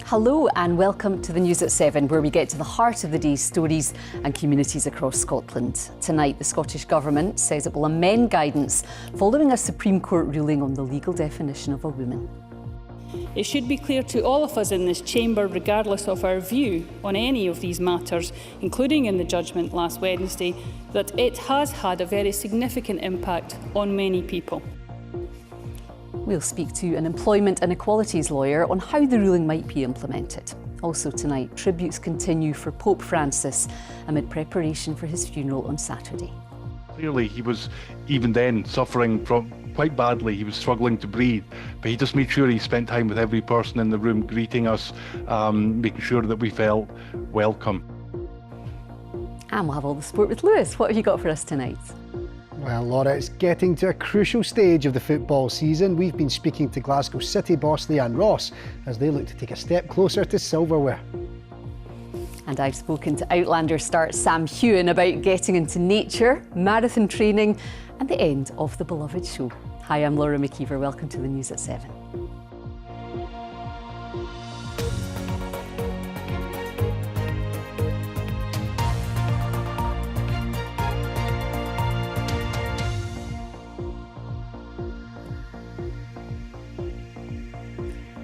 Hello and welcome to the News at 7, where we get to the heart of the day's stories and communities across Scotland. Tonight, the Scottish Government says it will amend guidance following a Supreme Court ruling on the legal definition of a woman. It should be clear to all of us in this chamber, regardless of our view on any of these matters, including in the judgment last Wednesday, that it has had a very significant impact on many people. We'll speak to an employment and equalities lawyer on how the ruling might be implemented. Also tonight, tributes continue for Pope Francis amid preparation for his funeral on Saturday. Clearly, he was even then suffering from quite badly. He was struggling to breathe, but he just made sure he spent time with every person in the room, greeting us, making sure that we felt welcome. And we'll have all the sport with Lewis. What have you got for us tonight? Well, Laura, it's getting to a crucial stage of the football season. We've been speaking to Glasgow City boss Leanne Ross as they look to take a step closer to silverware. And I've spoken to Outlander star Sam Heughan about getting into nature, marathon training and the end of the beloved show. Hi, I'm Laura McKeever. Welcome to the News at 7.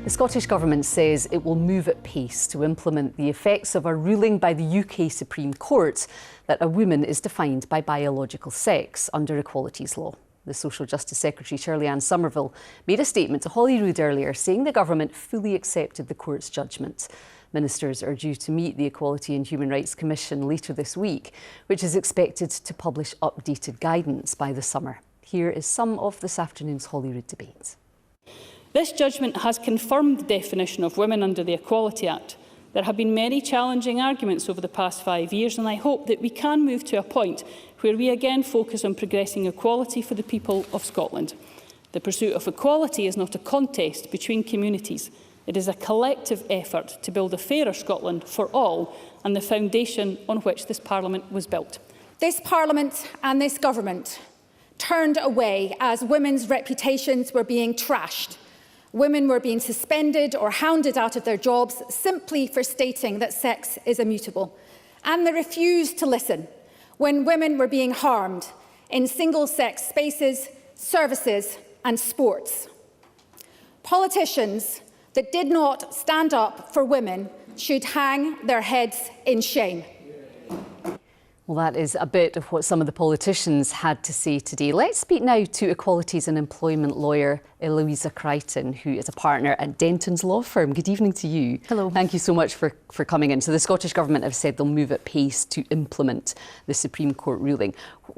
The Scottish Government says it will move at pace to implement the effects of a ruling by the UK Supreme Court that a woman is defined by biological sex under equalities law. The Social Justice Secretary, Shirley-Anne Somerville, made a statement to Holyrood earlier saying the government fully accepted the court's judgment. Ministers are due to meet the Equality and Human Rights Commission later this week, which is expected to publish updated guidance by the summer. Here is some of this afternoon's Holyrood debate. This judgment has confirmed the definition of women under the Equality Act. There have been many challenging arguments over the past 5 years, and I hope that we can move to a point where we again focus on progressing equality for the people of Scotland. The pursuit of equality is not a contest between communities. It is a collective effort to build a fairer Scotland for all and the foundation on which this Parliament was built. This Parliament and this Government turned away as women's reputations were being trashed. Women were being suspended or hounded out of their jobs simply for stating that sex is immutable. And they refused to listen when women were being harmed in single-sex spaces, services and sports. Politicians that did not stand up for women should hang their heads in shame. Well, that is a bit of what some of the politicians had to say today. Let's speak now to equalities and employment lawyer Eloisa Crichton, who is a partner at Denton's law firm. Good evening to you. Hello. Thank you so much for coming in. So the Scottish Government have said they'll move at pace to implement the Supreme Court ruling.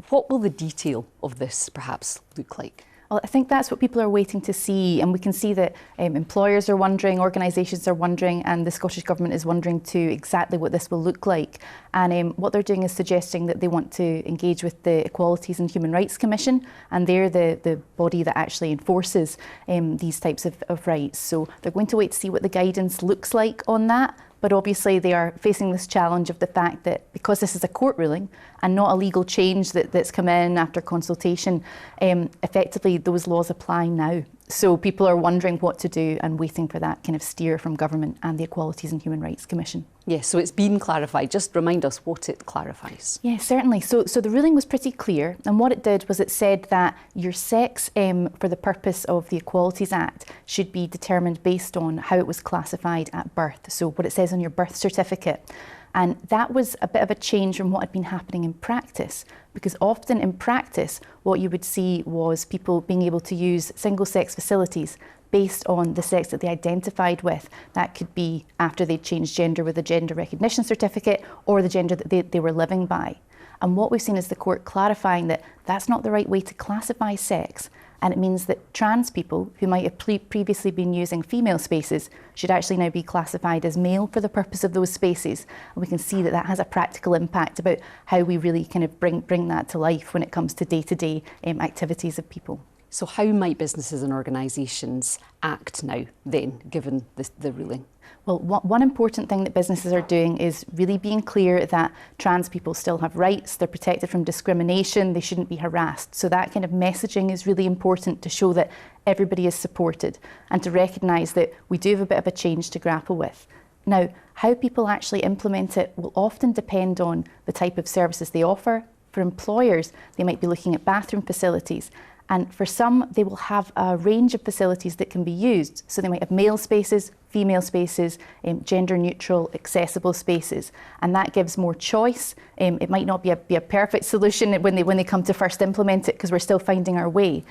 What will the detail of this perhaps look like? Well, I think that's what people are waiting to see, and we can see that employers are wondering, organisations are wondering, and the Scottish Government is wondering too exactly what this will look like. And what they're doing is suggesting that they want to engage with the Equalities and Human Rights Commission, and they're the body that actually enforces these types of rights. So they're going to wait to see what the guidance looks like on that. But obviously they are facing this challenge of the fact that because this is a court ruling and not a legal change that's come in after consultation, effectively those laws apply now. So people are wondering what to do and waiting for that kind of steer from government and the Equalities and Human Rights Commission. Yes, so it's been clarified. Just remind us what it clarifies. Yeah, certainly. So the ruling was pretty clear, and what it did was it said that your sex for the purpose of the Equalities Act should be determined based on how it was classified at birth. So what it says on your birth certificate. And that was a bit of a change from what had been happening in practice, because often in practice, what you would see was people being able to use single-sex facilities based on the sex that they identified with. That could be after they'd changed gender with a gender recognition certificate or the gender that they were living by. And what we've seen is the court clarifying that that's not the right way to classify sex. And it means that trans people who might have previously been using female spaces should actually now be classified as male for the purpose of those spaces. And we can see that that has a practical impact about how we really kind of bring that to life when it comes to day-to-day activities of people. So how might businesses and organisations act now then, given the ruling? Well, one important thing that businesses are doing is really being clear that trans people still have rights, they're protected from discrimination, they shouldn't be harassed. So that kind of messaging is really important to show that everybody is supported and to recognise that we do have a bit of a change to grapple with. Now, how people actually implement it will often depend on the type of services they offer. For employers, they might be looking at bathroom facilities. And for some, they will have a range of facilities that can be used. So they might have male spaces, female spaces, gender neutral, accessible spaces. And that gives more choice. It might not be a perfect solution when they come to first implement it, because we're still finding our way.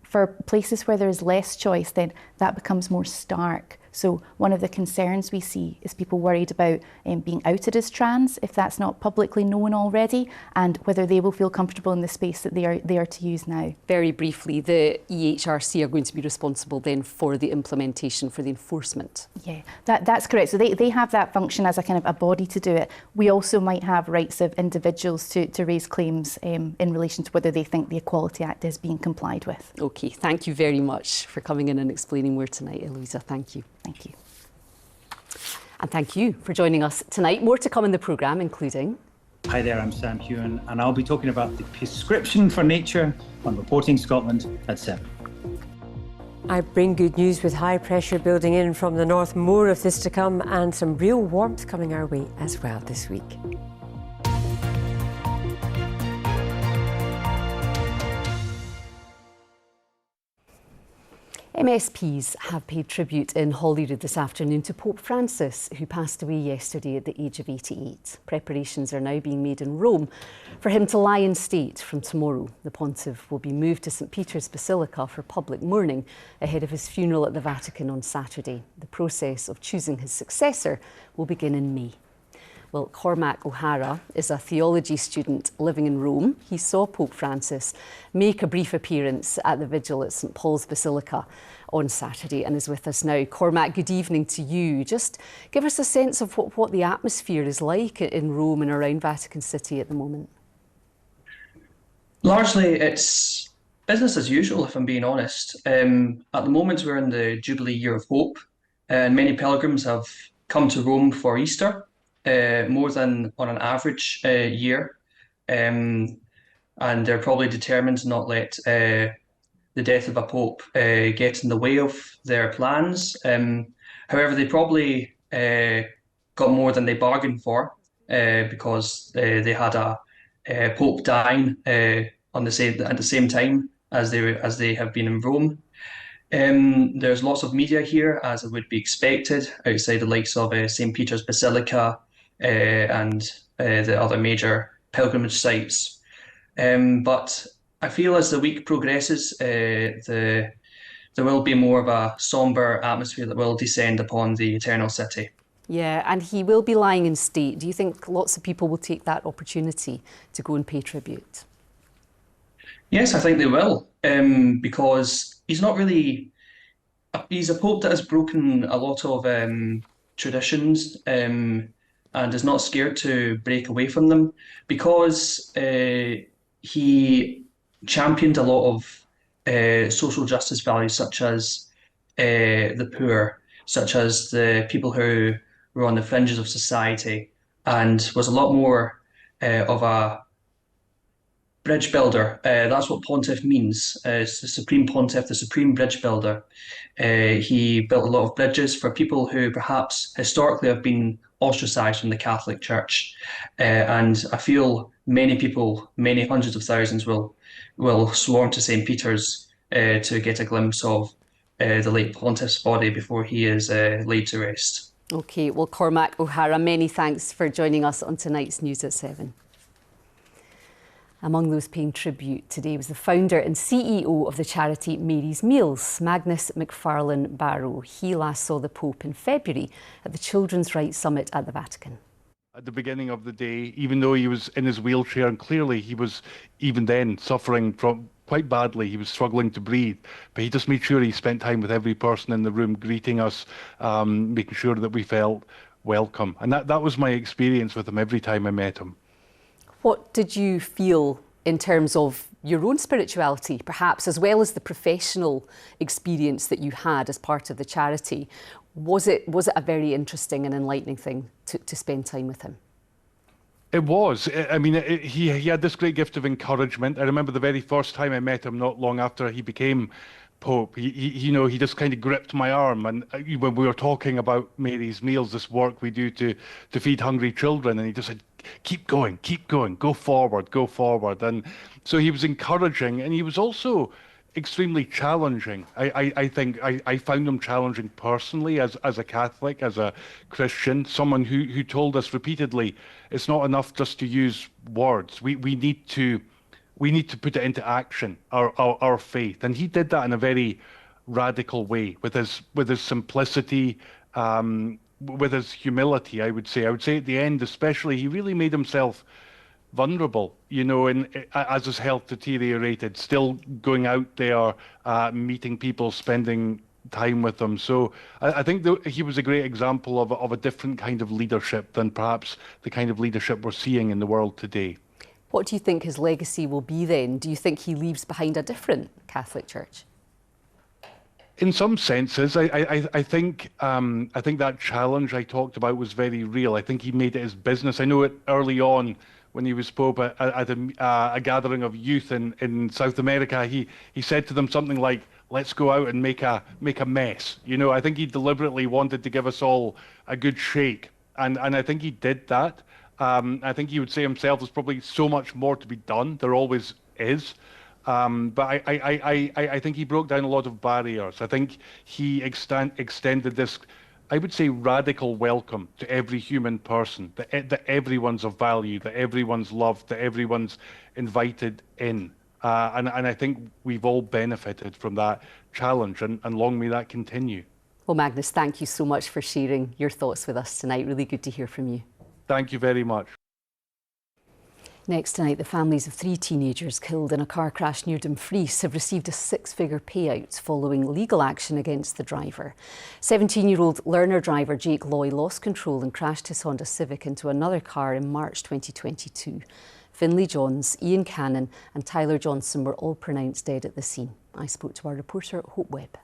For places where there is less choice, then that becomes more stark. So one of the concerns we see is people worried about being outed as trans, if that's not publicly known already, and whether they will feel comfortable in the space that they are to use now. Very briefly, the EHRC are going to be responsible then for the implementation, for the enforcement. Yeah, that's correct. So they have that function as a kind of a body to do it. We also might have rights of individuals to raise claims in relation to whether they think the Equality Act is being complied with. OK, thank you very much for coming in and explaining more tonight, Eloisa. Thank you. Thank you. And thank you for joining us tonight. More to come in the programme, including... Hi there, I'm Sam Hewan, and I'll be talking about the prescription for nature on Reporting Scotland at 7. I bring good news with high pressure building in from the north, more of this to come, and some real warmth coming our way as well this week. MSPs have paid tribute in Holyrood this afternoon to Pope Francis, who passed away yesterday at the age of 88. Preparations are now being made in Rome for him to lie in state from tomorrow. The pontiff will be moved to St Peter's Basilica for public mourning ahead of his funeral at the Vatican on Saturday. The process of choosing his successor will begin in May. Well, Cormac O'Hara is a theology student living in Rome. He saw Pope Francis make a brief appearance at the vigil at St Paul's Basilica on Saturday and is with us now. Cormac, good evening to you. Just give us a sense of what the atmosphere is like in Rome and around Vatican City at the moment. Largely, it's business as usual, if I'm being honest. At the moment, we're in the Jubilee Year of Hope, and many pilgrims have come to Rome for Easter. More than on an average year, and they're probably determined to not let the death of a pope get in the way of their plans. However, they probably got more than they bargained for because they had a pope dying at the same time as they have been in Rome. There's lots of media here, as it would be expected, outside the likes of St Peter's Basilica and the other major pilgrimage sites. But I feel as the week progresses, there will be more of a sombre atmosphere that will descend upon the Eternal City. Yeah, and he will be lying in state. Do you think lots of people will take that opportunity to go and pay tribute? Yes, I think they will, because he's not really... He's a pope that has broken a lot of traditions, and is not scared to break away from them, because he championed a lot of social justice values, such as the poor, such as the people who were on the fringes of society, and was a lot more of a bridge builder. That's what pontiff means. It's the Supreme Pontiff, the Supreme Bridge Builder. He built a lot of bridges for people who perhaps historically have been ostracized from the Catholic Church. And I feel many people, many hundreds of thousands will swarm to St. Peter's to get a glimpse of the late pontiff's body before he is laid to rest. OK, well, Cormac O'Hara, many thanks for joining us on tonight's News at 7. Among those paying tribute today was the founder and CEO of the charity Mary's Meals, Magnus McFarlane Barrow. He last saw the Pope in February at the Children's Rights Summit at the Vatican. At the beginning of the day, even though he was in his wheelchair, and clearly he was even then suffering from quite badly, he was struggling to breathe, but he just made sure he spent time with every person in the room, greeting us, making sure that we felt welcome. And that was my experience with him every time I met him. What did you feel in terms of your own spirituality, perhaps, as well as the professional experience that you had as part of the charity. Was it a very interesting and enlightening thing to spend time with him? It was. I mean, he had this great gift of encouragement. I remember the very first time I met him, not long after he became Pope. He just kind of gripped my arm, and when we were talking about Mary's Meals, this work we do to feed hungry children, and he just said, keep going, go forward. And so he was encouraging, and he was also extremely challenging. I think I found him challenging personally as a Catholic, as a Christian, someone who told us repeatedly, it's not enough just to use words. We need to put it into action, our faith. And he did that in a very radical way, with his simplicity, with his humility, I would say. I would say at the end especially, he really made himself vulnerable, and as his health deteriorated, still going out there, meeting people, spending time with them. So I think he was a great example of a different kind of leadership than perhaps the kind of leadership we're seeing in the world today. What do you think his legacy will be then? Do you think he leaves behind a different Catholic Church? In some senses, I think that challenge I talked about was very real. I think he made it his business. I know it early on when he was Pope at a gathering of youth in South America. He said to them something like, "Let's go out and make a mess." I think he deliberately wanted to give us all a good shake, and I think he did that. I think he would say himself, there's probably so much more to be done. There always is. But I think he broke down a lot of barriers. I think he extended this, I would say, radical welcome to every human person, that everyone's of value, that everyone's loved, that everyone's invited in. And I think we've all benefited from that challenge, and long may that continue. Well, Magnus, thank you so much for sharing your thoughts with us tonight. Really good to hear from you. Thank you very much. Next tonight, the families of 3 teenagers killed in a car crash near Dumfries have received a 6-figure payout following legal action against the driver. 17-year-old learner driver Jake Loy lost control and crashed his Honda Civic into another car in March 2022. Finlay Johns, Ian Cannon and Tyler Johnson were all pronounced dead at the scene. I spoke to our reporter Hope Webb.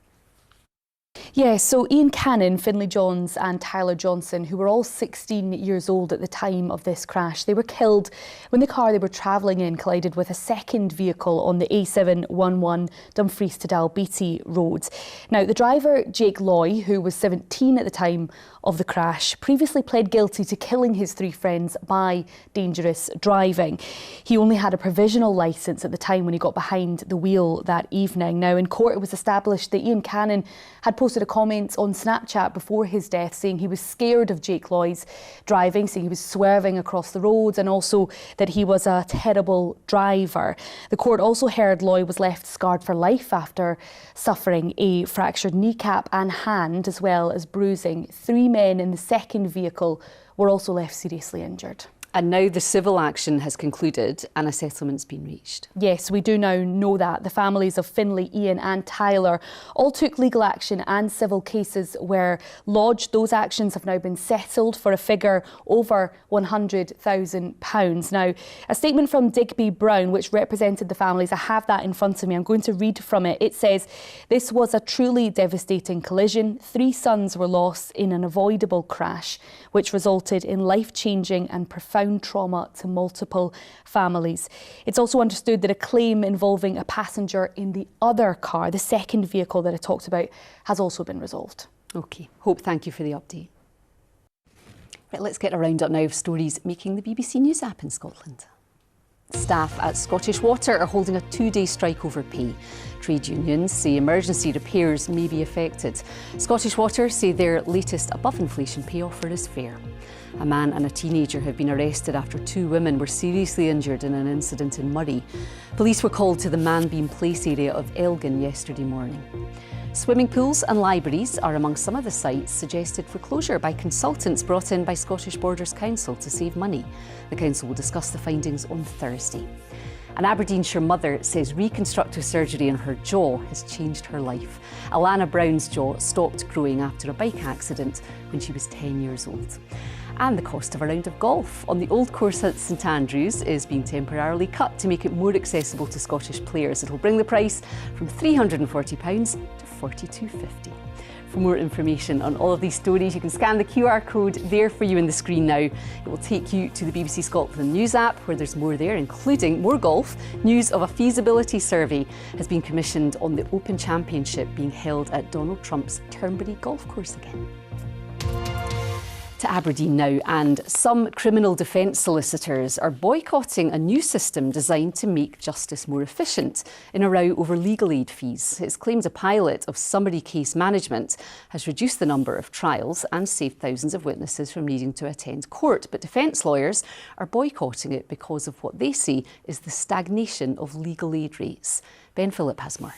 Yeah, so Ian Cannon, Finlay Johns and Tyler Johnson, who were all 16 years old at the time of this crash, they were killed when the car they were travelling in collided with a second vehicle on the A711 Dumfries to Dalbeattie road. Now, the driver, Jake Loy, who was 17 at the time of the crash, previously pled guilty to killing his 3 friends by dangerous driving. He only had a provisional licence at the time when he got behind the wheel that evening. Now, in court, it was established that Ian Cannon had posted a comment on Snapchat before his death saying he was scared of Jake Loy's driving, saying he was swerving across the roads, and also that he was a terrible driver. The court also heard Loy was left scarred for life after suffering a fractured kneecap and hand, as well as bruising. 3 men in the second vehicle were also left seriously injured. And now the civil action has concluded and a settlement's been reached. Yes, we do now know that. The families of Finlay, Ian and Tyler all took legal action and civil cases were lodged. Those actions have now been settled for a figure over £100,000. Now, a statement from Digby Brown, which represented the families, I have that in front of me. I'm going to read from it. It says, "This was a truly devastating collision. 3 sons were lost in an avoidable crash, which resulted in life-changing and profound trauma to multiple families. It's also understood that a claim involving a passenger in the other car, the second vehicle that I talked about, has also been resolved." OK. Hope, thank you for the update. Right, let's get a roundup now of stories making the BBC News app in Scotland. Staff at Scottish Water are holding a 2-day strike over pay. Trade unions say emergency repairs may be affected. Scottish Water say their latest above-inflation pay offer is fair. A man and a teenager have been arrested after 2 women were seriously injured in an incident in Murray. Police were called to the Manbeam Place area of Elgin yesterday morning. Swimming pools and libraries are among some of the sites suggested for closure by consultants brought in by Scottish Borders Council to save money. The council will discuss the findings on Thursday. An Aberdeenshire mother says reconstructive surgery on her jaw has changed her life. Alana Brown's jaw stopped growing after a bike accident when she was 10 years old. And the cost of a round of golf on the old course at St Andrews is being temporarily cut to make it more accessible to Scottish players. It will bring the price from £340 to £42.50. For more information on all of these stories, you can scan the QR code there for you on the screen now. It will take you to the BBC Scotland News app, where there's more there, including more golf. News of a feasibility survey has been commissioned on the Open Championship being held at Donald Trump's Turnberry Golf Course again. To Aberdeen now, and some criminal defence solicitors are boycotting a new system designed to make justice more efficient in a row over legal aid fees. It's claimed a pilot of summary case management has reduced the number of trials and saved thousands of witnesses from needing to attend court. But defence lawyers are boycotting it because of what they say is the stagnation of legal aid rates. Ben Phillip has more.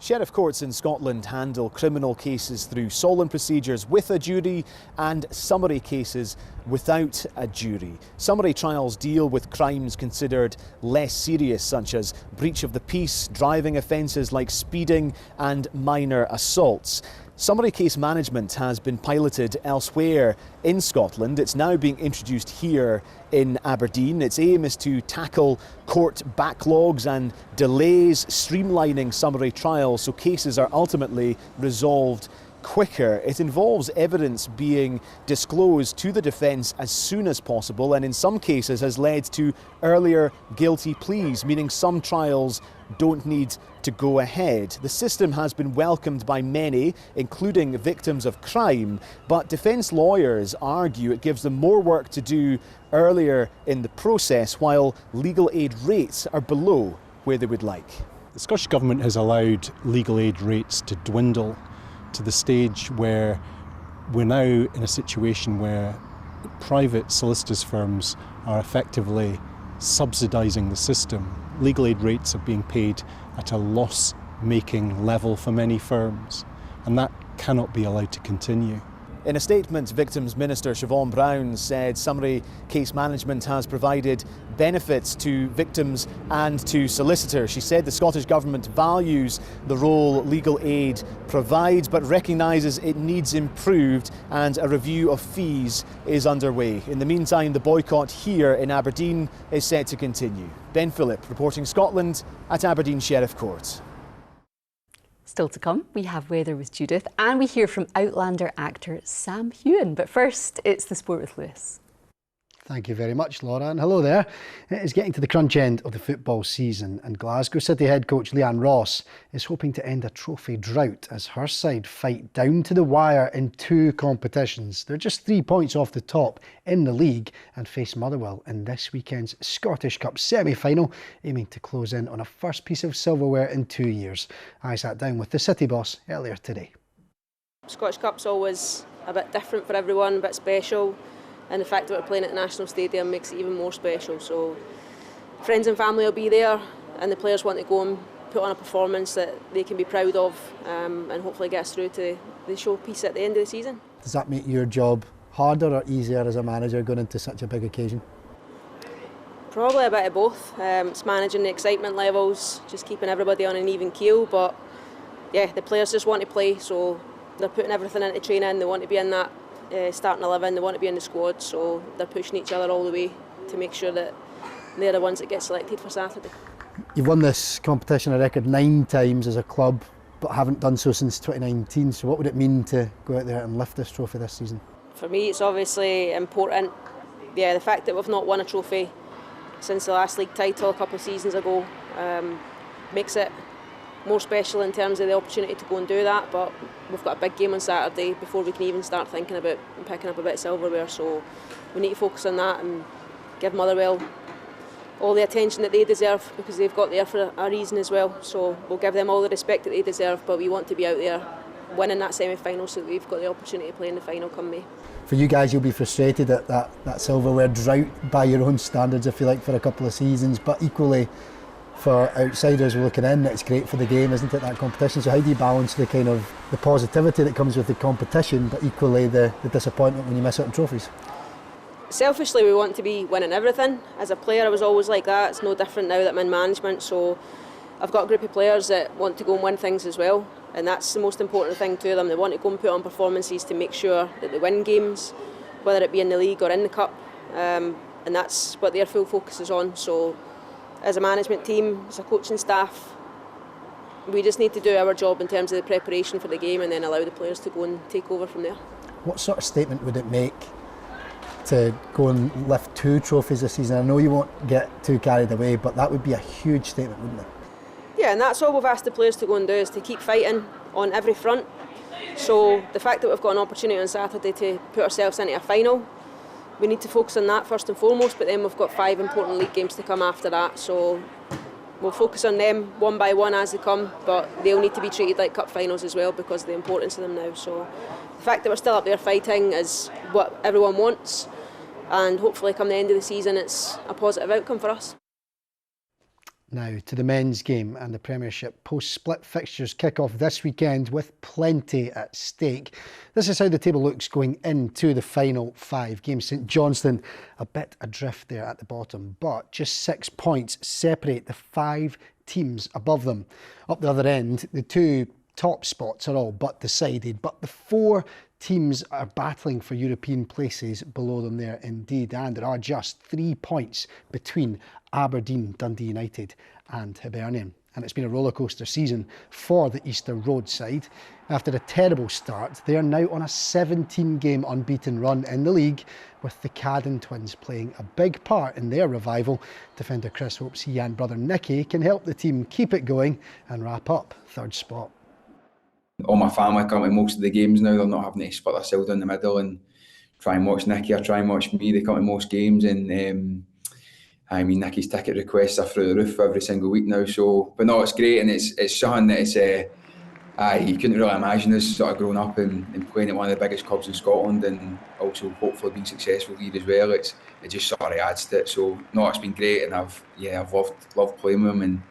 Sheriff courts in Scotland handle criminal cases through solemn procedures with a jury and summary cases without a jury. Summary trials deal with crimes considered less serious, such as breach of the peace, driving offences like speeding and minor assaults. Summary case management has been piloted elsewhere in Scotland. It's now being introduced here in Aberdeen. Its aim is to tackle court backlogs and delays, streamlining summary trials so cases are ultimately resolved quicker. It involves evidence being disclosed to the defence as soon as possible, and in some cases has led to earlier guilty pleas, meaning some trials don't need to go ahead. The system has been welcomed by many, including victims of crime, but defence lawyers argue it gives them more work to do earlier in the process, while legal aid rates are below where they would like. The Scottish Government has allowed legal aid rates to dwindle to the stage where we're now in a situation where private solicitors firms are effectively subsidising the system. Legal aid rates are being paid at a loss-making level for many firms, and that cannot be allowed to continue. In a statement, Victims Minister Siobhan Brown said summary case management has provided benefits to victims and to solicitors. She said the Scottish Government values the role legal aid provides, but recognises it needs improved, and a review of fees is underway. In the meantime, the boycott here in Aberdeen is set to continue. Ben Phillip reporting Scotland at Aberdeen Sheriff Court. Still to come, we have weather with Judith, and we hear from Outlander actor Sam Heughan. But first, it's the sport with Lewis. Thank you very much, Laura, and hello there. It is getting to the crunch end of the football season, and Glasgow City head coach Leanne Ross is hoping to end a trophy drought as her side fight down to the wire in 2 competitions. They're just 3 points off the top in the league and face Motherwell in this weekend's Scottish Cup semi-final, aiming to close in on a first piece of silverware in 2 years. I sat down with the City boss earlier today. Scottish Cup's always a bit different for everyone, a bit special. And the fact that we're playing at the National Stadium makes it even more special. So friends and family will be there, and the players want to go and put on a performance that they can be proud of, and hopefully get us through to the showpiece at the end of the season. Does that make your job harder or easier as a manager going into such a big occasion? Probably a bit of both. It's managing the excitement levels, just keeping everybody on an even keel. But yeah, the players just want to play, so they're putting everything into training. They want to be in that starting 11, they want to be in the squad, so they're pushing each other all the way to make sure that they're the ones that get selected for Saturday. You've won this competition a record 9 times as a club, but haven't done so since 2019, so what would it mean to go out there and lift this trophy this season? For me, it's obviously important. Yeah, the fact that we've not won a trophy since the last league title a couple of seasons ago makes it more special in terms of the opportunity to go and do that, but we've got a big game on Saturday before we can even start thinking about picking up a bit of silverware, so we need to focus on that and give Motherwell all the attention that they deserve, because they've got there for a reason as well. So we'll give them all the respect that they deserve, but we want to be out there winning that semi-final so that we've got the opportunity to play in the final come May. For you guys, you'll be frustrated at that silverware drought by your own standards, if you like, for a couple of seasons, but equally for outsiders looking in, it's great for the game, isn't it, that competition? So how do you balance the kind of the positivity that comes with the competition, but equally the disappointment when you miss out on trophies? Selfishly, we want to be winning everything. As a player, I was always like that. It's no different now that I'm in management, so I've got a group of players that want to go and win things as well, and that's the most important thing to them. They want to go and put on performances to make sure that they win games, whether it be in the league or in the cup, and that's what their full focus is on. So as a management team, as a coaching staff, we just need to do our job in terms of the preparation for the game and then allow the players to go and take over from there. What sort of statement would it make to go and lift 2 trophies this season? I know you won't get too carried away, but that would be a huge statement, wouldn't it? Yeah, and that's all we've asked the players to go and do, is to keep fighting on every front. So the fact that we've got an opportunity on Saturday to put ourselves into a final, we need to focus on that first and foremost, but then we've got 5 important league games to come after that. So we'll focus on them one by one as they come, but they'll need to be treated like cup finals as well because of the importance of them now. So the fact that we're still up there fighting is what everyone wants, and hopefully come the end of the season it's a positive outcome for us. Now to the men's game, and the Premiership post-split fixtures kick off this weekend with plenty at stake. This is how the table looks going into the final 5 games. St Johnstone a bit adrift there at the bottom, but just 6 points separate the 5 teams above them. Up the other end, the 2 top spots are all but decided, but the 4 teams are battling for European places below them there indeed, and there are just 3 points between Aberdeen, Dundee United and Hibernian. And it's been a rollercoaster season for the Easter Road side. After a terrible start, they are now on a 17-game unbeaten run in the league, with the Cadden twins playing a big part in their revival. Defender Chris hopes he and brother Nicky can help the team keep it going and wrap up 3rd spot. All my family come to most of the games now. They're not having to split themselves down the middle and try and watch Nicky or try and watch me. They come to most games, and I mean, Nicky's ticket requests are through the roof every single week now. So, but no, it's great, and it's something that it's you couldn't really imagine us sort of growing up and playing at one of the biggest clubs in Scotland, and also hopefully being successful here as well. It just sort of adds to it. So no, it's been great, and I've loved playing with him, and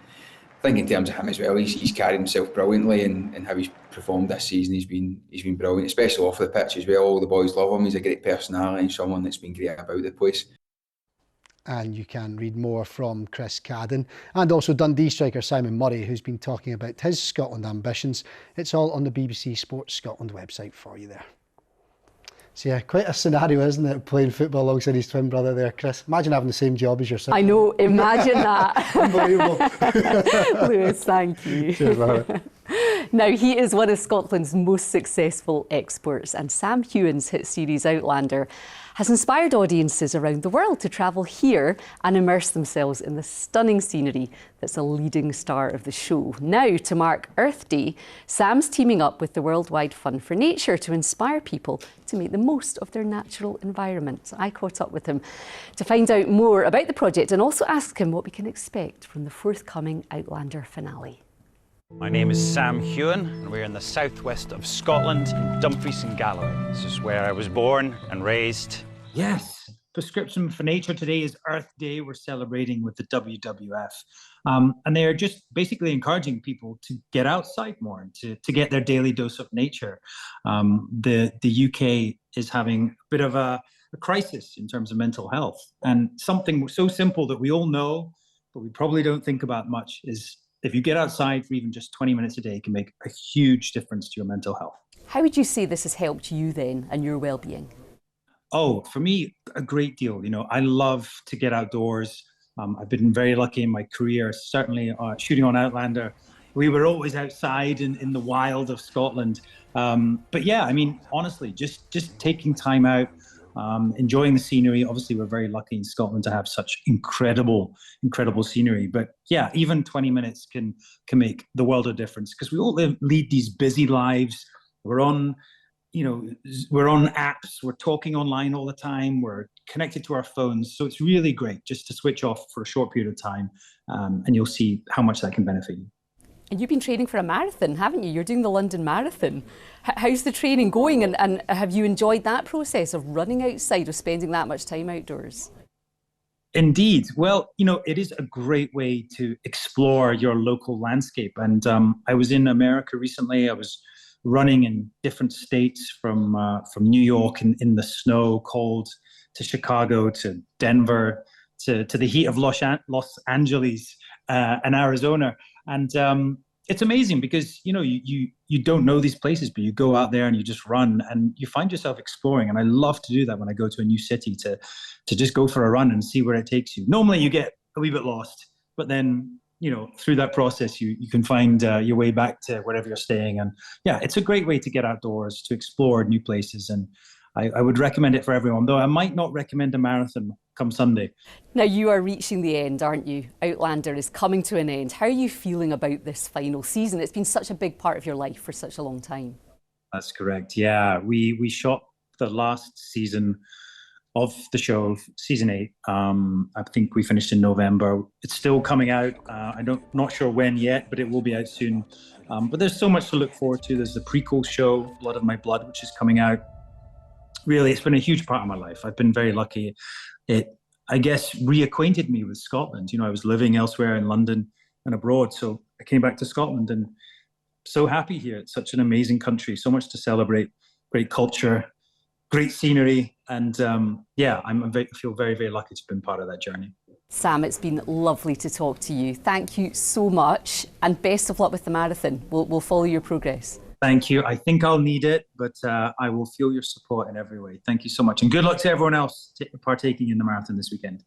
I think in terms of him as well, he's carried himself brilliantly, and how he's performed this season, he's been brilliant, especially off the pitch as well. All the boys love him. He's a great personality and someone that's been great about the place. And you can read more from Chris Cadden and also Dundee striker Simon Murray, who's been talking about his Scotland ambitions. It's all on the BBC Sports Scotland website for you there. So yeah, quite a scenario, isn't it, playing football alongside his twin brother there, Chris? Imagine having the same job as yourself. I know, imagine that. Unbelievable. Lewis, thank you. Cheers, Laura. Now, he is one of Scotland's most successful experts, and Sam Heughan's hit series Outlander has inspired audiences around the world to travel here and immerse themselves in the stunning scenery that's a leading star of the show. Now, to mark Earth Day, Sam's teaming up with the Worldwide Fund for Nature to inspire people to make the most of their natural environment. I caught up with him to find out more about the project and also ask him what we can expect from the forthcoming Outlander finale. My name is Sam Heughan, and we're in the southwest of Scotland, in Dumfries and Galloway. This is where I was born and raised. Yes, Prescription for Nature today is Earth Day. We're celebrating with the WWF. And they're just basically encouraging people to get outside more and to get their daily dose of nature. The UK is having a bit of a crisis in terms of mental health. And something so simple that we all know, but we probably don't think about much, is if you get outside for even just 20 minutes a day, it can make a huge difference to your mental health. How would you say this has helped you then and your well-being? Oh, for me, a great deal. You know, I love to get outdoors. I've been very lucky in my career, certainly shooting on Outlander. We were always outside in the wild of Scotland. But yeah, I mean, honestly, just taking time out, enjoying the scenery. Obviously, we're very lucky in Scotland to have such incredible scenery. But yeah, even 20 minutes can make the world of difference, because we all lead these busy lives. We're on apps, we're talking online all the time, we're connected to our phones. So it's really great just to switch off for a short period of time, and you'll see how much that can benefit you. And you've been training for a marathon, haven't you? You're doing the London Marathon. How's the training going, and have you enjoyed that process of running outside, of spending that much time outdoors? Indeed. Well, you know, it is a great way to explore your local landscape. And I was in America recently. I was running in different states, from New York in the snow, cold, to Chicago, to Denver, to the heat of Los Angeles and Arizona. And it's amazing because, you know, you don't know these places, but you go out there and you just run and you find yourself exploring. And I love to do that when I go to a new city, to just go for a run and see where it takes you. Normally you get a wee bit lost, but then, you know, through that process, you can find your way back to wherever you're staying. And yeah, it's a great way to get outdoors, to explore new places. And I would recommend it for everyone, though I might not recommend a marathon come Sunday. Now, you are reaching the end, aren't you? Outlander is coming to an end. How are you feeling about this final season? It's been such a big part of your life for such a long time. That's correct. Yeah, we shot the last season of the show, season 8. I think we finished in November. It's still coming out. Not sure when yet, but it will be out soon. But there's so much to look forward to. There's the prequel show, Blood of My Blood, which is coming out. Really, it's been a huge part of my life. I've been very lucky. It, I guess, reacquainted me with Scotland. You know, I was living elsewhere in London and abroad, so I came back to Scotland and so happy here. It's such an amazing country, so much to celebrate, great culture, great scenery, and yeah, I feel very, very lucky to have been part of that journey. Sam, it's been lovely to talk to you. Thank you so much, and best of luck with the marathon. We'll follow your progress. Thank you. I think I'll need it, but I will feel your support in every way. Thank you so much. And good luck to everyone else partaking in the marathon this weekend.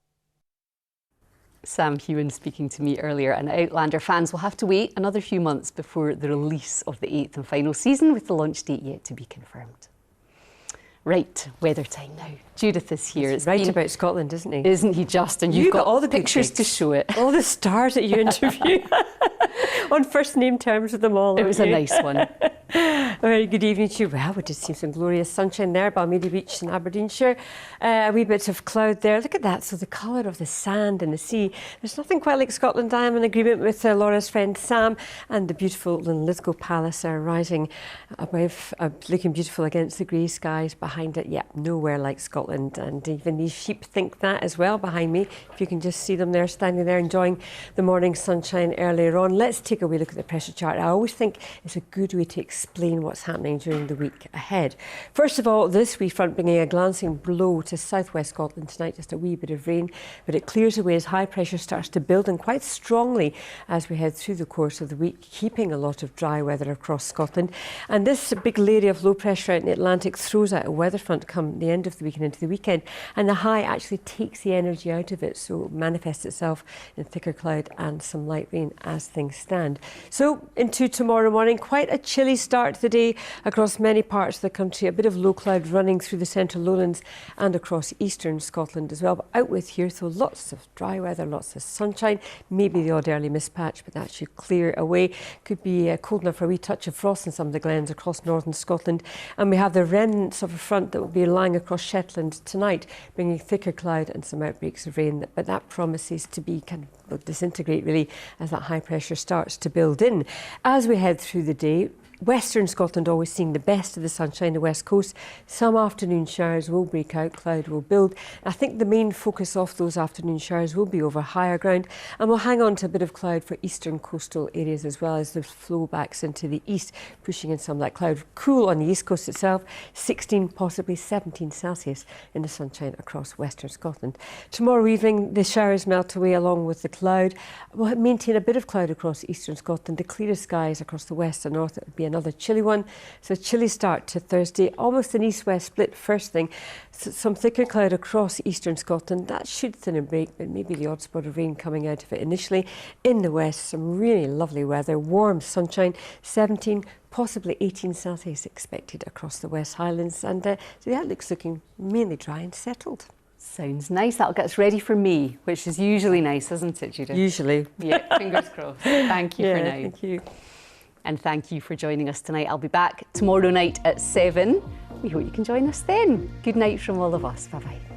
Sam Hewen speaking to me earlier, and Outlander fans will have to wait another few months before the release of the 8th and final season, with the launch date yet to be confirmed. Right, weather time now. Judith is here. It's right about Scotland, isn't he? Isn't he just? And you've got all the pictures to show it. All the stars that you interview. On first name terms with them all. It was a nice one. Very good evening to you. Well, we did see some glorious sunshine there, Balmeady Beach in Aberdeenshire. A wee bit of cloud there. Look at that. So the colour of the sand and the sea. There's nothing quite like Scotland. I am in agreement with Laura's friend Sam, and the beautiful Linlithgow Palace are rising above, looking beautiful against the grey skies behind it. Yeah, nowhere like Scotland. And even these sheep think that as well behind me. If you can just see them there, standing there enjoying the morning sunshine earlier on. Let's take a wee look at the pressure chart. I always think it's a good way to explain what's happening during the week ahead. First of all, this wee front bringing a glancing blow to southwest Scotland tonight, just a wee bit of rain, but it clears away as high pressure starts to build, and quite strongly as we head through the course of the week, keeping a lot of dry weather across Scotland. And this big layer of low pressure out in the Atlantic throws out a weather front come the end of the week and into the weekend, and the high actually takes the energy out of it, so it manifests itself in thicker cloud and some light rain as things stand. So into tomorrow morning, quite a chilly start to the day across many parts of the country. A bit of low cloud running through the central lowlands and across eastern Scotland as well. But out with here, so lots of dry weather, lots of sunshine, maybe the odd early mist patch, but that should clear away. Could be cold enough for a wee touch of frost in some of the glens across northern Scotland. And we have the remnants of a front that will be lying across Shetland tonight, bringing thicker cloud and some outbreaks of rain. But that promises to be kind of disintegrate really as that high pressure starts to build in. As we head through the day, Western Scotland always seeing the best of the sunshine, the west coast. Some afternoon showers will break out, cloud will build. I think the main focus of those afternoon showers will be over higher ground, and we'll hang on to a bit of cloud for eastern coastal areas as well as the flow backs into the east, pushing in some of that cloud. Cool on the east coast itself, 16, possibly 17 Celsius in the sunshine across Western Scotland. Tomorrow evening, the showers melt away along with the cloud. We'll maintain a bit of cloud across eastern Scotland, the clearest skies across the west and north. It would be another chilly one. So chilly start to Thursday, almost an east-west split first thing. So some thicker cloud across eastern Scotland. That should thin and break, but maybe the odd spot of rain coming out of it initially. In the west, some really lovely weather, warm sunshine, 17, possibly 18 Celsius expected across the West Highlands. And so the outlook's looking mainly dry and settled. Sounds nice. That'll get us ready for May, which is usually nice, isn't it, Judith? Usually. Yeah, fingers crossed. Thank you for now. Thank you. And thank you for joining us tonight. I'll be back tomorrow night at 7. We hope you can join us then. Good night from all of us. Bye-bye.